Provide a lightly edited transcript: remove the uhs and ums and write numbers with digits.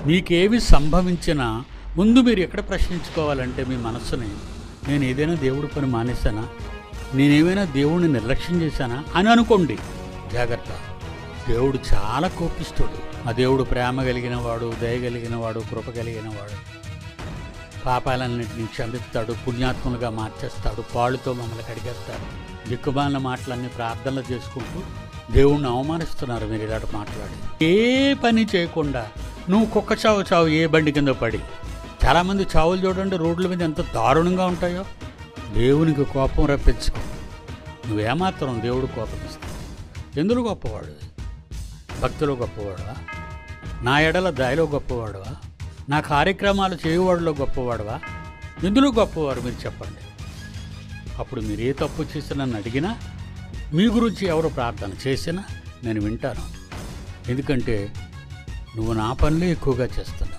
మీకేవి సంభవించినా ముందు మీరు ఎక్కడ ప్రశ్నించుకోవాలంటే మీ మనస్సుని, నేను ఏదైనా దేవుడి పని మానేశానా, నేనేమైనా దేవుడిని నిర్లక్ష్యం చేశానా అని అనుకోండి. జాగ్రత్త, దేవుడు చాలా కోపిస్తుడు. ఆ దేవుడు ప్రేమ కలిగిన వాడు, దయ కలిగిన వాడు, కృప కలిగిన వాడు. పాపాలన్నింటినీ క్షమిస్తాడు, పుణ్యాత్ములుగా మార్చేస్తాడు, పాళ్ళుతో మమ్మల్ని కడిగేస్తాడు. దిక్కుమాలిన మాటలన్నీ ప్రార్థనలు చేసుకుంటూ దేవుణ్ణి అవమానిస్తున్నారు మీరు ఇలాంటి మాట్లాడి. ఏ పని చేయకుండా నువ్వు కుక్క చావు ఏ బండి కింద పడి. చాలామంది చావులు చూడండి రోడ్ల మీద ఎంత దారుణంగా ఉంటాయో. దేవునికి కోపం రప్పించుకో. నువ్వేమాత్రం దేవుడు కోపమిస్తావు? ఎందులో గొప్పవాడు? భక్తిలో గొప్పవాడువా? నా ఎడల దయలో గొప్పవాడువా? నా కార్యక్రమాలు చేయువాడిలో గొప్పవాడువా? ఎందులో గొప్పవారు మీరు చెప్పండి. అప్పుడు మీరు ఏ తప్పు చేసి నన్ను అడిగినా, మీ గురించి ఎవరు ప్రార్థన చేసినా నేను వింటాను. ఎందుకంటే నువ్వు నా పనులే ఎక్కువగా చేస్తున్నావు.